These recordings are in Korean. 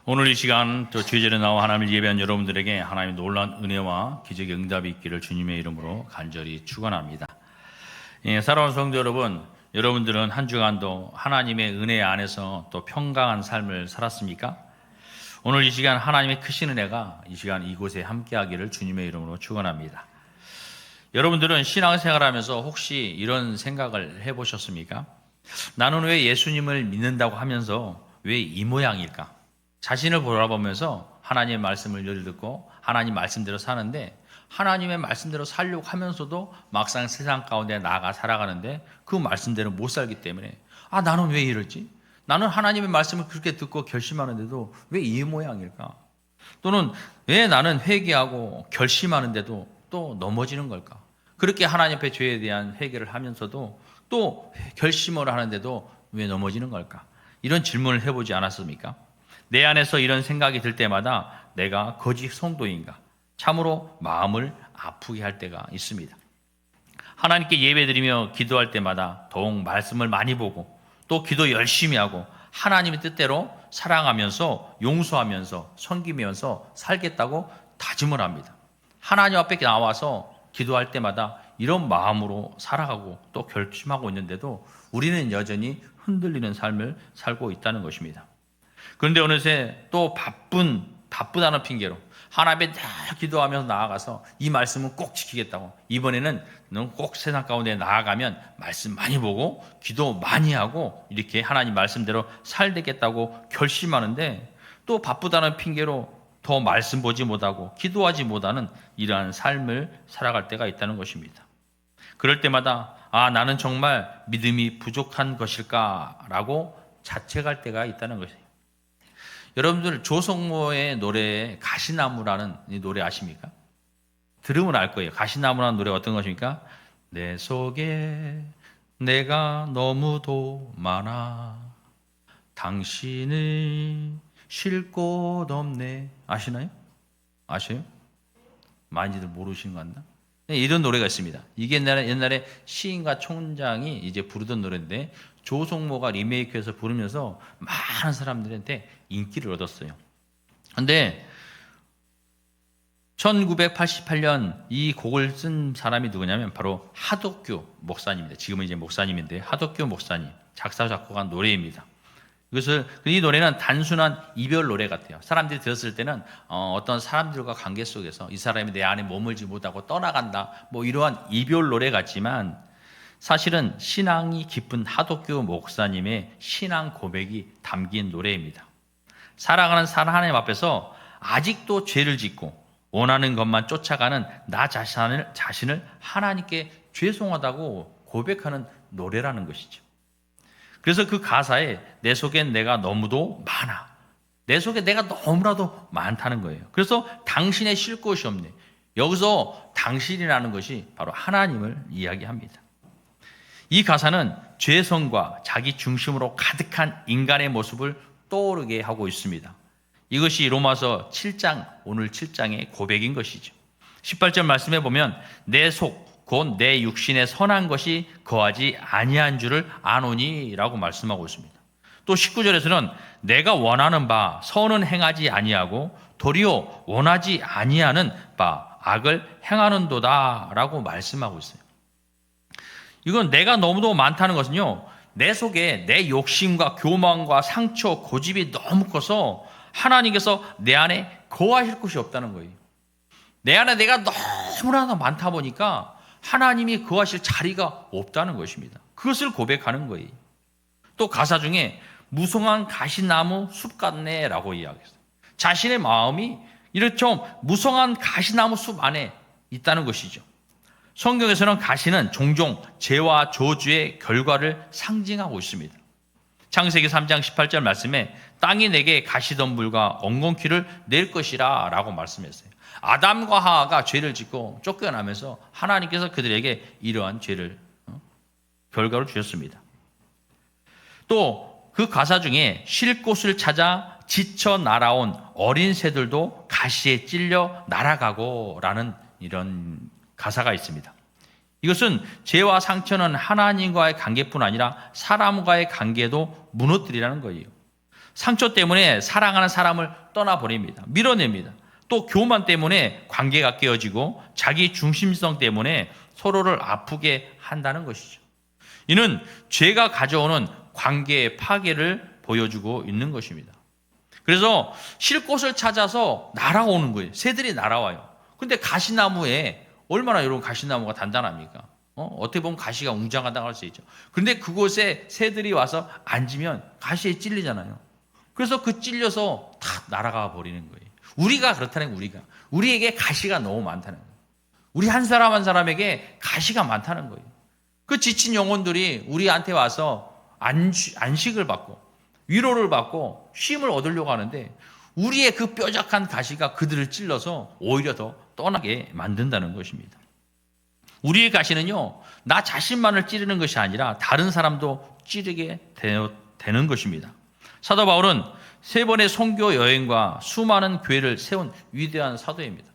오늘 이 시간 또 주제로 나와 하나님을 예배한 여러분들에게 하나님의 놀라운 은혜와 기적의 응답이 있기를 주님의 이름으로 간절히 축원합니다. 사랑하는 성도 여러분, 여러분들은 한 주간도 하나님의 은혜 안에서 또 평강한 삶을 살았습니까? 오늘 이 시간 하나님의 크신 은혜가 이 시간 이곳에 함께하기를 주님의 이름으로 축원합니다. 여러분들은 신앙생활하면서 혹시 이런 생각을 해보셨습니까? 나는 왜 예수님을 믿는다고 하면서 왜 이 모양일까? 자신을 돌아보면서 하나님의 말씀을 늘 듣고 하나님 말씀대로 사는데 하나님의 말씀대로 살려고 하면서도 막상 세상 가운데 나아가 살아가는데 그 말씀대로 못 살기 때문에 나는 왜 이러지? 나는 하나님의 말씀을 그렇게 듣고 결심하는데도 왜 이 모양일까? 또는 왜 나는 회개하고 결심하는데도 또 넘어지는 걸까? 그렇게 하나님 앞에 죄에 대한 회개를 하면서도 또 결심을 하는데도 왜 넘어지는 걸까? 이런 질문을 해보지 않았습니까? 내 안에서 이런 생각이 들 때마다 내가 거짓 성도인가? 참으로 마음을 아프게 할 때가 있습니다. 하나님께 예배드리며 기도할 때마다 더욱 말씀을 많이 보고 또 기도 열심히 하고 하나님의 뜻대로 사랑하면서 용서하면서 섬기면서 살겠다고 다짐을 합니다. 하나님 앞에 나와서 기도할 때마다 이런 마음으로 살아가고 또 결심하고 있는데도 우리는 여전히 흔들리는 삶을 살고 있다는 것입니다. 그런데 어느새 또 바쁘다는 핑계로 하나님께 늘 기도하면서 나아가서 이 말씀은 꼭 지키겠다고, 이번에는 넌 꼭 세상 가운데 나아가면 말씀 많이 보고 기도 많이 하고 이렇게 하나님 말씀대로 살겠다고 결심하는데 또 바쁘다는 핑계로 더 말씀 보지 못하고 기도하지 못하는 이러한 삶을 살아갈 때가 있다는 것입니다. 그럴 때마다 나는 정말 믿음이 부족한 것일까라고 자책할 때가 있다는 것이에요. 여러분들 조성모의 노래에 가시나무라는 이 노래 아십니까? 들으면 알 거예요. 가시나무라는 노래가 어떤 것입니까? 내 속에 내가 너무도 많아 당신을 쉴 곳 없네. 아시나요? 아셔요? 많이들 모르시는 것 같나? 이런 노래가 있습니다. 이게 옛날에 시인과 총장이 이제 부르던 노래인데 조성모가 리메이크해서 부르면서 많은 사람들한테 인기를 얻었어요. 그런데 1988년 이 곡을 쓴 사람이 누구냐면 바로 하덕규 목사님입니다. 지금은 이제 목사님인데 하덕규 목사님 작사 작곡한 노래입니다. 이 노래는 단순한 이별 노래 같아요. 사람들이 들었을 때는 어떤 사람들과 관계 속에서 이 사람이 내 안에 머물지 못하고 떠나간다, 이러한 이별 노래 같지만 사실은 신앙이 깊은 하덕규 목사님의 신앙 고백이 담긴 노래입니다. 살아가는 하나님 앞에서 아직도 죄를 짓고 원하는 것만 쫓아가는 나 자신을 하나님께 죄송하다고 고백하는 노래라는 것이죠. 그래서 그 가사에 내 속엔 내가 너무도 많아. 내 속에 내가 너무나도 많다는 거예요. 그래서 당신의 쉴 곳이 없네. 여기서 당신이라는 것이 바로 하나님을 이야기합니다. 이 가사는 죄성과 자기 중심으로 가득한 인간의 모습을 떠오르게 하고 있습니다. 이것이 로마서 7장, 오늘 7장의 고백인 것이죠. 18절 말씀해 보면 내 속, 곧 내 육신에 선한 것이 거하지 아니한 줄을 아노니 라고 말씀하고 있습니다. 또 19절에서는 내가 원하는 바 선은 행하지 아니하고 도리어 원하지 아니하는 바 악을 행하는도다 라고 말씀하고 있어요. 이건 내가 너무도 많다는 것은요, 내 속에 내 욕심과 교만과 상처, 고집이 너무 커서 하나님께서 내 안에 거하실 곳이 없다는 거예요. 내 안에 내가 너무나 많다 보니까 하나님이 거하실 자리가 없다는 것입니다. 그것을 고백하는 거예요. 또 가사 중에 무성한 가시나무 숲 같네 라고 이야기했어요. 자신의 마음이 이렇게 좀 무성한 가시나무 숲 안에 있다는 것이죠. 성경에서는 가시는 종종 죄와 저주의 결과를 상징하고 있습니다. 창세기 3장 18절 말씀에 땅이 내게 가시덤불과 엉겅퀴를 낼 것이라 라고 말씀했어요. 아담과 하와가 죄를 짓고 쫓겨나면서 하나님께서 그들에게 이러한 죄를 결과로 주셨습니다. 또 그 가사 중에 쉴 곳을 찾아 지쳐 날아온 어린 새들도 가시에 찔려 날아가고 라는 이런 가사가 있습니다. 이것은 죄와 상처는 하나님과의 관계뿐 아니라 사람과의 관계도 무너뜨리라는 거예요. 상처 때문에 사랑하는 사람을 떠나버립니다. 밀어냅니다. 또 교만 때문에 관계가 깨어지고 자기 중심성 때문에 서로를 아프게 한다는 것이죠. 이는 죄가 가져오는 관계의 파괴를 보여주고 있는 것입니다. 그래서 쉴 곳을 찾아서 날아오는 거예요. 새들이 날아와요. 근데 가시나무에 얼마나 여러분 가시나무가 단단합니까? 어떻게 보면 가시가 웅장하다고 할 수 있죠. 그런데 그곳에 새들이 와서 앉으면 가시에 찔리잖아요. 그래서 그 찔려서 다 날아가 버리는 거예요. 우리가 그렇다는 거예요. 우리에게 가시가 너무 많다는 거예요. 우리 한 사람 한 사람에게 가시가 많다는 거예요. 그 지친 영혼들이 우리한테 와서 안식을 받고 위로를 받고 쉼을 얻으려고 하는데 우리의 그 뾰족한 가시가 그들을 찔러서 오히려 더 떠나게 만든다는 것입니다. 우리의 가시는요, 나 자신만을 찌르는 것이 아니라 다른 사람도 찌르게 되는 것입니다. 사도 바울은 3번의 선교 여행과 수많은 교회를 세운 위대한 사도입니다.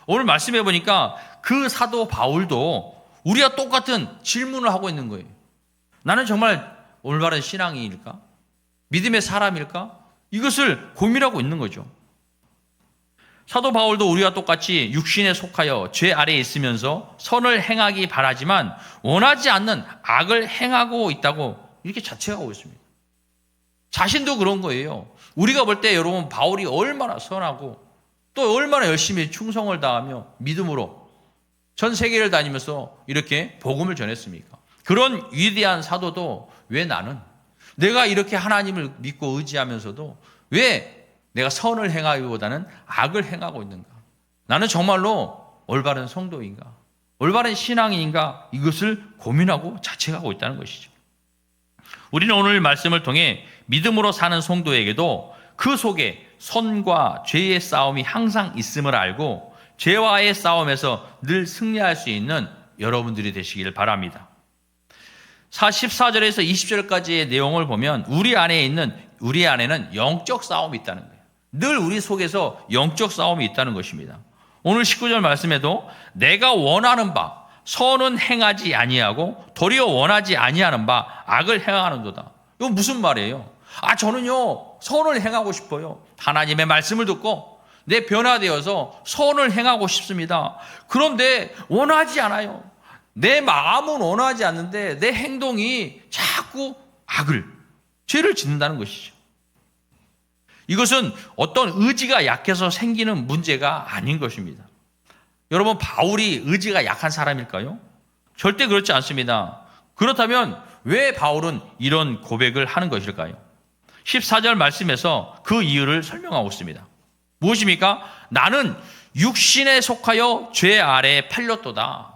오늘 말씀해 보니까 그 사도 바울도 우리와 똑같은 질문을 하고 있는 거예요. 나는 정말 올바른 신앙인일까? 믿음의 사람일까? 이것을 고민하고 있는 거죠. 사도 바울도 우리와 똑같이 육신에 속하여 죄 아래에 있으면서 선을 행하기 바라지만 원하지 않는 악을 행하고 있다고 이렇게 자책하고 있습니다. 자신도 그런 거예요. 우리가 볼 때 여러분 바울이 얼마나 선하고 또 얼마나 열심히 충성을 다하며 믿음으로 전 세계를 다니면서 이렇게 복음을 전했습니까? 그런 위대한 사도도 왜 나는 내가 이렇게 하나님을 믿고 의지하면서도 왜 내가 선을 행하기보다는 악을 행하고 있는가? 나는 정말로 올바른 성도인가? 올바른 신앙인가? 이것을 고민하고 자책하고 있다는 것이죠. 우리는 오늘 말씀을 통해 믿음으로 사는 성도에게도 그 속에 선과 죄의 싸움이 항상 있음을 알고 죄와의 싸움에서 늘 승리할 수 있는 여러분들이 되시기를 바랍니다. 14절에서 20절까지의 내용을 보면 우리 안에는 영적 싸움이 있다는 거예요. 늘 우리 속에서 영적 싸움이 있다는 것입니다. 오늘 19절 말씀에도 내가 원하는 바 선은 행하지 아니하고 도리어 원하지 아니하는 바 악을 행하는도다. 이건 무슨 말이에요? 저는요 선을 행하고 싶어요. 하나님의 말씀을 듣고 내 변화되어서 선을 행하고 싶습니다. 그런데 원하지 않아요. 내 마음은 원하지 않는데 내 행동이 자꾸 죄를 짓는다는 것이죠. 이것은 어떤 의지가 약해서 생기는 문제가 아닌 것입니다. 여러분, 바울이 의지가 약한 사람일까요? 절대 그렇지 않습니다. 그렇다면 왜 바울은 이런 고백을 하는 것일까요? 14절 말씀에서 그 이유를 설명하고 있습니다. 무엇입니까? 나는 육신에 속하여 죄 아래에 팔렸도다.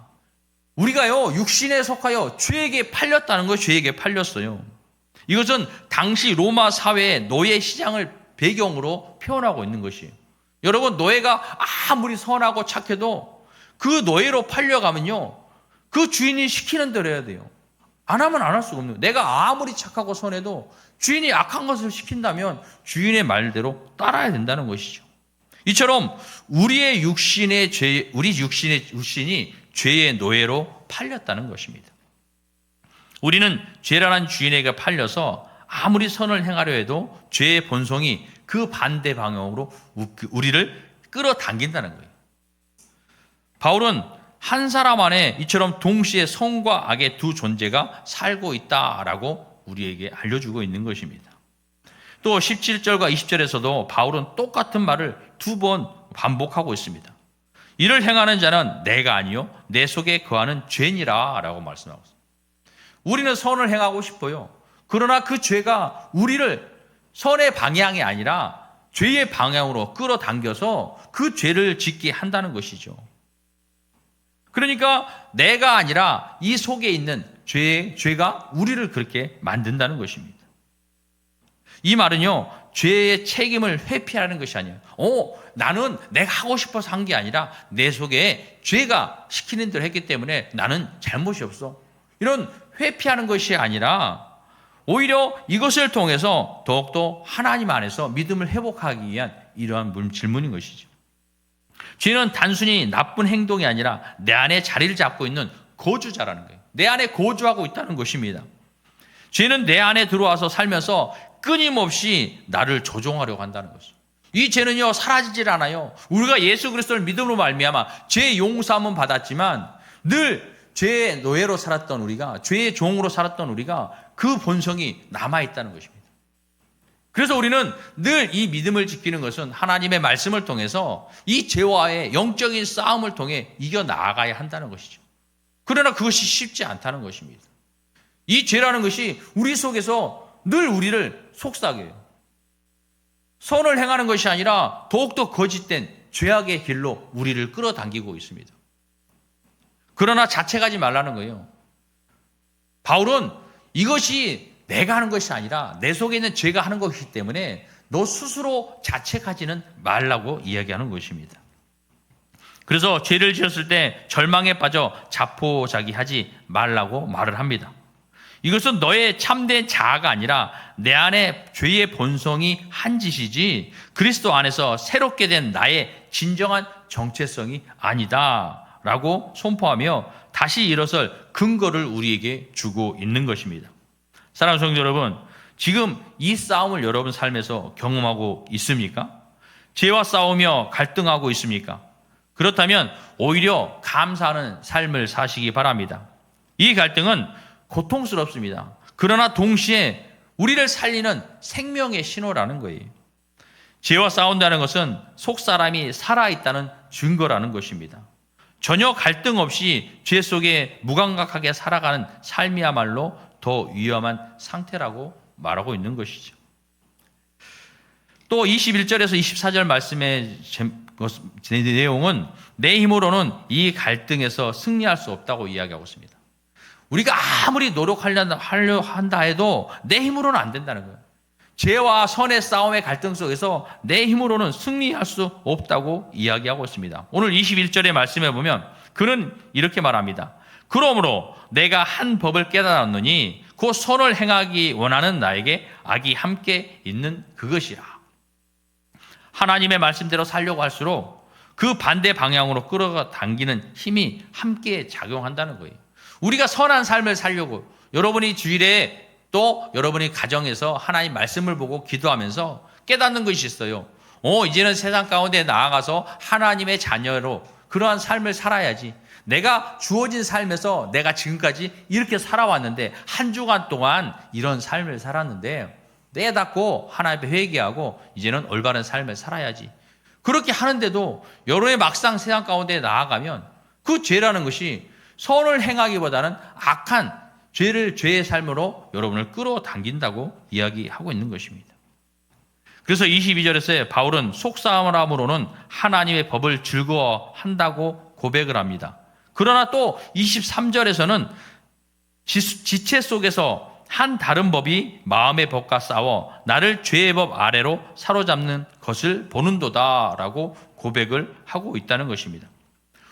우리가요, 육신에 속하여 죄에게 팔렸다는 거, 죄에게 팔렸어요. 이것은 당시 로마 사회의 노예 시장을 배경으로 표현하고 있는 것이에요. 여러분, 노예가 아무리 선하고 착해도 그 노예로 팔려가면요, 그 주인이 시키는 대로 해야 돼요. 안 하면 안 할 수가 없는 거예요. 내가 아무리 착하고 선해도 주인이 악한 것을 시킨다면 주인의 말대로 따라야 된다는 것이죠. 이처럼 우리 육신이 죄의 노예로 팔렸다는 것입니다. 우리는 죄라는 주인에게 팔려서 아무리 선을 행하려 해도 죄의 본성이 그 반대 방향으로 우리를 끌어당긴다는 거예요. 바울은 한 사람 안에 이처럼 동시에 선과 악의 두 존재가 살고 있다라고 우리에게 알려주고 있는 것입니다. 또 17절과 20절에서도 바울은 똑같은 말을 2번 반복하고 있습니다. 이를 행하는 자는 내가 아니요 내 속에 거하는 죄니라 라고 말씀하고 있습니다. 우리는 선을 행하고 싶어요. 그러나 그 죄가 우리를 선의 방향이 아니라 죄의 방향으로 끌어당겨서 그 죄를 짓게 한다는 것이죠. 그러니까 내가 아니라 이 속에 있는 죄가 우리를 그렇게 만든다는 것입니다. 이 말은요, 죄의 책임을 회피하는 것이 아니에요. 나는 내가 하고 싶어서 한 게 아니라 내 속에 죄가 시키는 대로 했기 때문에 나는 잘못이 없어. 이런 회피하는 것이 아니라 오히려 이것을 통해서 더욱더 하나님 안에서 믿음을 회복하기 위한 이러한 질문인 것이죠. 죄는 단순히 나쁜 행동이 아니라 내 안에 자리를 잡고 있는 거주자라는 거예요. 내 안에 거주하고 있다는 것입니다. 죄는 내 안에 들어와서 살면서 끊임없이 나를 조종하려고 한다는 것이죠. 이 죄는요 사라지질 않아요. 우리가 예수 그리스도를 믿음으로 말미암아 죄 용서함은 받았지만 늘 죄의 노예로 살았던 우리가, 죄의 종으로 살았던 우리가 그 본성이 남아있다는 것입니다. 그래서 우리는 늘 이 믿음을 지키는 것은 하나님의 말씀을 통해서 이 죄와의 영적인 싸움을 통해 이겨나가야 한다는 것이죠. 그러나 그것이 쉽지 않다는 것입니다. 이 죄라는 것이 우리 속에서 늘 우리를 속삭여요. 선을 행하는 것이 아니라 더욱더 거짓된 죄악의 길로 우리를 끌어당기고 있습니다. 그러나 자책하지 말라는 거예요. 바울은 이것이 내가 하는 것이 아니라 내 속에 있는 죄가 하는 것이기 때문에 너 스스로 자책하지는 말라고 이야기하는 것입니다. 그래서 죄를 지었을 때 절망에 빠져 자포자기하지 말라고 말을 합니다. 이것은 너의 참된 자아가 아니라 내 안에 죄의 본성이 한 짓이지 그리스도 안에서 새롭게 된 나의 진정한 정체성이 아니다 라고 선포하며 다시 일어설 근거를 우리에게 주고 있는 것입니다. 사랑하는 성도 여러분, 지금 이 싸움을 여러분 삶에서 경험하고 있습니까? 죄와 싸우며 갈등하고 있습니까? 그렇다면 오히려 감사하는 삶을 사시기 바랍니다. 이 갈등은 고통스럽습니다. 그러나 동시에 우리를 살리는 생명의 신호라는 거예요. 죄와 싸운다는 것은 속사람이 살아있다는 증거라는 것입니다. 전혀 갈등 없이 죄 속에 무감각하게 살아가는 삶이야말로 더 위험한 상태라고 말하고 있는 것이죠. 또 21절에서 24절 말씀의 내용은 내 힘으로는 이 갈등에서 승리할 수 없다고 이야기하고 있습니다. 우리가 아무리 노력하려 한다 해도 내 힘으로는 안 된다는 거예요. 죄와 선의 싸움의 갈등 속에서 내 힘으로는 승리할 수 없다고 이야기하고 있습니다. 오늘 21절의 말씀에 보면 그는 이렇게 말합니다. 그러므로 내가 한 법을 깨달았느니 그 선을 행하기 원하는 나에게 악이 함께 있는 그것이라. 하나님의 말씀대로 살려고 할수록 그 반대 방향으로 끌어당기는 힘이 함께 작용한다는 거예요. 우리가 선한 삶을 살려고 여러분이 주일에 또 여러분이 가정에서 하나님 말씀을 보고 기도하면서 깨닫는 것이 있어요. 이제는 세상 가운데 나아가서 하나님의 자녀로 그러한 삶을 살아야지. 내가 주어진 삶에서 내가 지금까지 이렇게 살아왔는데 한 주간 동안 이런 삶을 살았는데 깨닫고 하나님 앞에 회개하고 이제는 올바른 삶을 살아야지. 그렇게 하는데도 여러분의 막상 세상 가운데 나아가면 그 죄라는 것이 선을 행하기보다는 악한 죄의 삶으로 여러분을 끌어당긴다고 이야기하고 있는 것입니다. 그래서 22절에서 바울은 속사함으로는 하나님의 법을 즐거워한다고 고백을 합니다. 그러나 또 23절에서는 지체 속에서 한 다른 법이 마음의 법과 싸워 나를 죄의 법 아래로 사로잡는 것을 보는도다라고 고백을 하고 있다는 것입니다.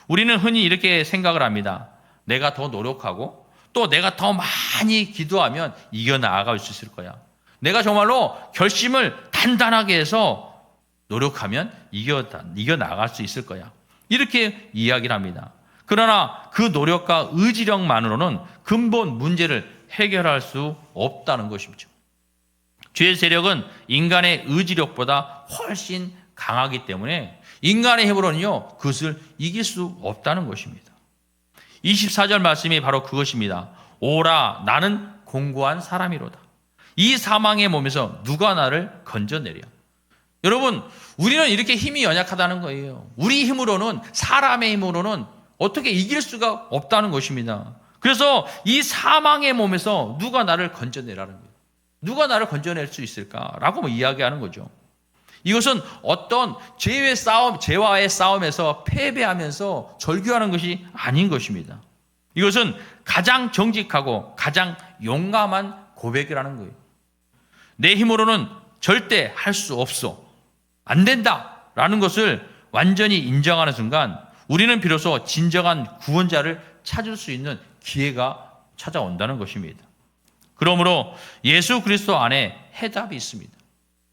우리는 흔히 이렇게 생각을 합니다. 내가 더 노력하고 또 내가 더 많이 기도하면 이겨나갈 수 있을 거야. 내가 정말로 결심을 단단하게 해서 노력하면 이겨나갈 수 있을 거야. 이렇게 이야기를 합니다. 그러나 그 노력과 의지력만으로는 근본 문제를 해결할 수 없다는 것이죠. 죄의 세력은 인간의 의지력보다 훨씬 강하기 때문에 인간의 힘으로는요, 그것을 이길 수 없다는 것입니다. 24절 말씀이 바로 그것입니다. 오라, 나는 공고한 사람이로다. 이 사망의 몸에서 누가 나를 건져내랴. 여러분, 우리는 이렇게 힘이 연약하다는 거예요. 우리 힘으로는, 사람의 힘으로는 어떻게 이길 수가 없다는 것입니다. 그래서 이 사망의 몸에서 누가 나를 건져내라는 거예요. 누가 나를 건져낼 수 있을까라고 이야기하는 거죠. 이것은 어떤 죄와의 싸움에서 패배하면서 절규하는 것이 아닌 것입니다. 이것은 가장 정직하고 가장 용감한 고백이라는 거예요. 내 힘으로는 절대 할 수 없어. 안 된다라는 것을 완전히 인정하는 순간 우리는 비로소 진정한 구원자를 찾을 수 있는 기회가 찾아온다는 것입니다. 그러므로 예수 그리스도 안에 해답이 있습니다.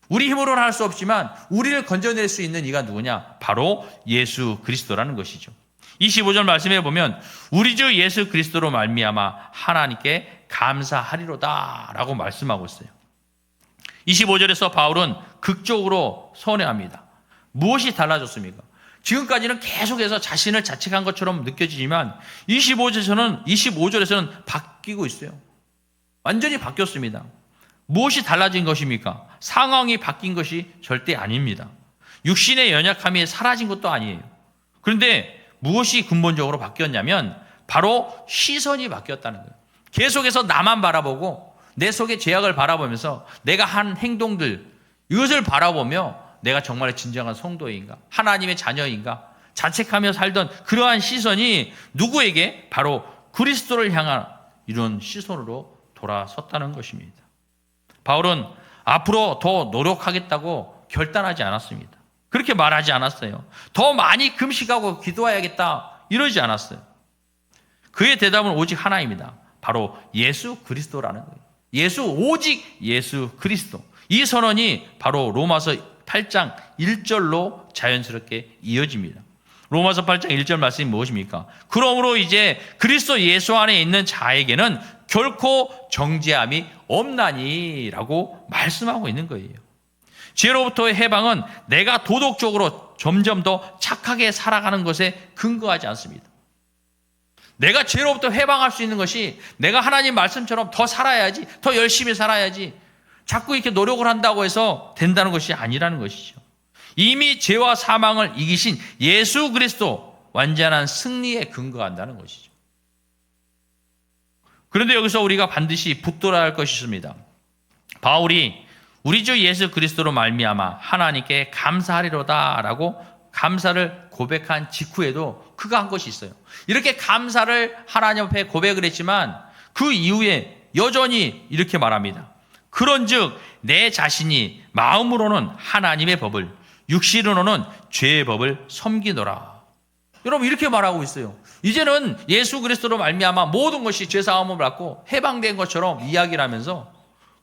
우리 힘으로는 할 수 없지만 우리를 건져낼 수 있는 이가 누구냐? 바로 예수 그리스도라는 것이죠. 25절 말씀해 보면 우리 주 예수 그리스도로 말미암아 하나님께 감사하리로다 라고 말씀하고 있어요. 25절에서 바울은 극적으로 선회합니다. 무엇이 달라졌습니까? 지금까지는 계속해서 자신을 자책한 것처럼 느껴지지만 25절에서는 바뀌고 있어요. 완전히 바뀌었습니다. 무엇이 달라진 것입니까? 상황이 바뀐 것이 절대 아닙니다. 육신의 연약함이 사라진 것도 아니에요. 그런데 무엇이 근본적으로 바뀌었냐면 바로 시선이 바뀌었다는 거예요. 계속해서 나만 바라보고 내 속의 죄악을 바라보면서 내가 한 행동들, 이것을 바라보며 내가 정말 진정한 성도인가? 하나님의 자녀인가? 자책하며 살던 그러한 시선이 누구에게? 바로 그리스도를 향한 이런 시선으로 돌아섰다는 것입니다. 바울은 앞으로 더 노력하겠다고 결단하지 않았습니다. 그렇게 말하지 않았어요. 더 많이 금식하고 기도해야겠다 이러지 않았어요. 그의 대답은 오직 하나입니다. 바로 예수 그리스도라는 거예요. 오직 예수 그리스도. 이 선언이 바로 로마서 8장 1절로 자연스럽게 이어집니다. 로마서 8장 1절 말씀이 무엇입니까? 그러므로 이제 그리스도 예수 안에 있는 자에게는 결코 정죄함이 없나니라고 말씀하고 있는 거예요. 죄로부터의 해방은 내가 도덕적으로 점점 더 착하게 살아가는 것에 근거하지 않습니다. 내가 죄로부터 해방할 수 있는 것이 내가 하나님 말씀처럼 더 살아야지, 더 열심히 살아야지, 자꾸 이렇게 노력을 한다고 해서 된다는 것이 아니라는 것이죠. 이미 죄와 사망을 이기신 예수 그리스도 완전한 승리에 근거한다는 것이죠. 그런데 여기서 우리가 반드시 붙들어야 할 것이 있습니다. 바울이 우리 주 예수 그리스도로 말미암아 하나님께 감사하리로다라고 감사를 고백한 직후에도 그가 한 것이 있어요. 이렇게 감사를 하나님 앞에 고백을 했지만 그 이후에 여전히 이렇게 말합니다. 그런즉 내 자신이 마음으로는 하나님의 법을, 육신으로는 죄의 법을 섬기노라. 여러분 이렇게 말하고 있어요. 이제는 예수 그리스도로 말미암아 모든 것이 죄사함을 받고 해방된 것처럼 이야기를 하면서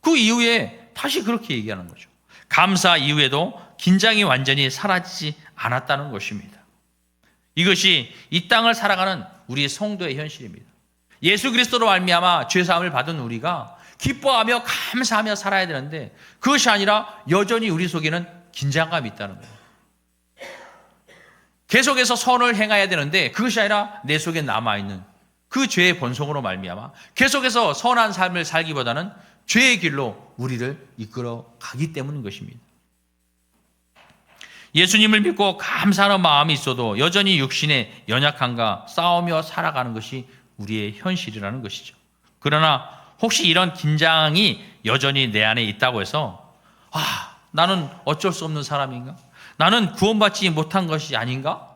그 이후에 다시 그렇게 얘기하는 거죠. 감사 이후에도 긴장이 완전히 사라지지 않았다는 것입니다. 이것이 이 땅을 살아가는 우리 성도의 현실입니다. 예수 그리스도로 말미암아 죄사함을 받은 우리가 기뻐하며 감사하며 살아야 되는데 그것이 아니라 여전히 우리 속에는 긴장감이 있다는 거예요. 계속해서 선을 행해야 되는데 그것이 아니라 내 속에 남아있는 그 죄의 본성으로 말미암아 계속해서 선한 삶을 살기보다는 죄의 길로 우리를 이끌어 가기 때문인 것입니다. 예수님을 믿고 감사하는 마음이 있어도 여전히 육신의 연약함과 싸우며 살아가는 것이 우리의 현실이라는 것이죠. 그러나 혹시 이런 긴장이 여전히 내 안에 있다고 해서 나는 어쩔 수 없는 사람인가? 나는 구원받지 못한 것이 아닌가?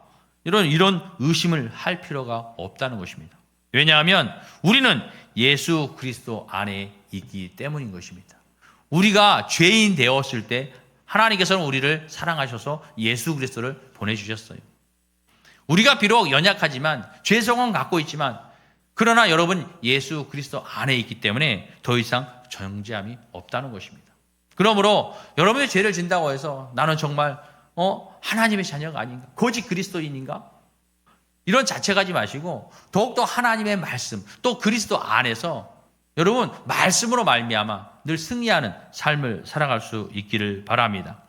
이런 의심을 할 필요가 없다는 것입니다. 왜냐하면 우리는 예수 그리스도 안에 있기 때문인 것입니다. 우리가 죄인 되었을 때 하나님께서는 우리를 사랑하셔서 예수 그리스도를 보내주셨어요. 우리가 비록 연약하지만 죄성은 갖고 있지만 그러나 여러분 예수 그리스도 안에 있기 때문에 더 이상 정죄함이 없다는 것입니다. 그러므로 여러분의 죄를 진다고 해서 나는 정말 하나님의 자녀가 아닌가? 거짓 그리스도인인가? 이런 자책하지 마시고 더욱더 하나님의 말씀 또 그리스도 안에서 여러분 말씀으로 말미암아 늘 승리하는 삶을 살아갈 수 있기를 바랍니다.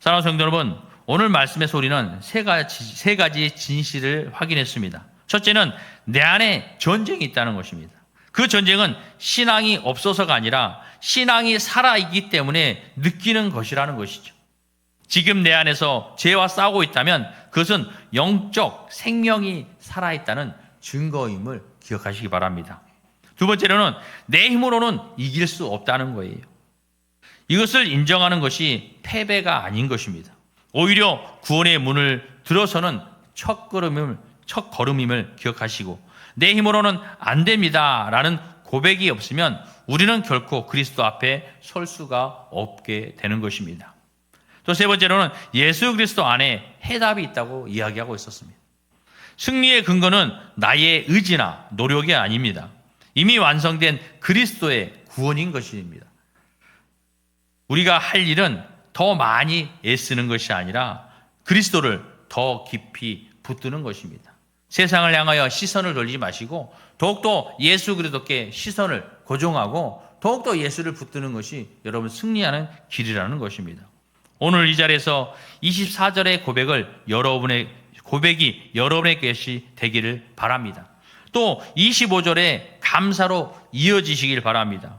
사랑하는 성도 여러분, 오늘 말씀에서 우리는 세 가지 진실을 확인했습니다. 첫째는 내 안에 전쟁이 있다는 것입니다. 그 전쟁은 신앙이 없어서가 아니라 신앙이 살아있기 때문에 느끼는 것이라는 것이죠. 지금 내 안에서 죄와 싸우고 있다면 그것은 영적 생명이 살아있다는 증거임을 기억하시기 바랍니다. 두 번째로는 내 힘으로는 이길 수 없다는 거예요. 이것을 인정하는 것이 패배가 아닌 것입니다. 오히려 구원의 문을 들어서는 첫 걸음임을 기억하시고 내 힘으로는 안 됩니다라는 고백이 없으면 우리는 결코 그리스도 앞에 설 수가 없게 되는 것입니다. 또 세 번째로는 예수 그리스도 안에 해답이 있다고 이야기하고 있었습니다. 승리의 근거는 나의 의지나 노력이 아닙니다. 이미 완성된 그리스도의 구원인 것입니다. 우리가 할 일은 더 많이 애쓰는 것이 아니라 그리스도를 더 깊이 붙드는 것입니다. 세상을 향하여 시선을 돌리지 마시고 더욱더 예수 그리스도께 시선을 고정하고 더욱더 예수를 붙드는 것이 여러분 승리하는 길이라는 것입니다. 오늘 이 자리에서 24절의 고백이 여러분의 것이 되기를 바랍니다. 또 25절에 감사로 이어지시길 바랍니다.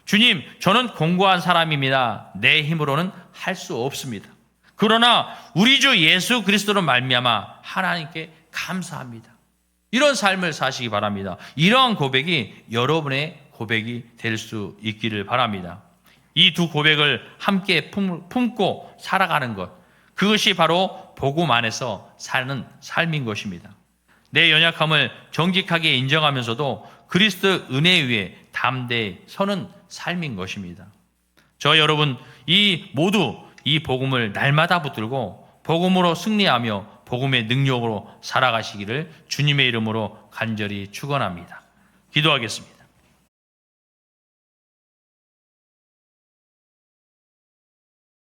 주님, 저는 공고한 사람입니다. 내 힘으로는 할 수 없습니다. 그러나 우리 주 예수 그리스도로 말미암아 하나님께 감사합니다. 이런 삶을 사시기 바랍니다. 이러한 고백이 여러분의 고백이 될 수 있기를 바랍니다. 이 두 고백을 함께 품고 살아가는 것, 그것이 바로 복음 안에서 사는 삶인 것입니다. 내 연약함을 정직하게 인정하면서도 그리스도의 은혜 위에 담대히 서는 삶인 것입니다. 저 여러분 모두 이 복음을 날마다 붙들고 복음으로 승리하며 복음의 능력으로 살아가시기를 주님의 이름으로 간절히 축원합니다. 기도하겠습니다.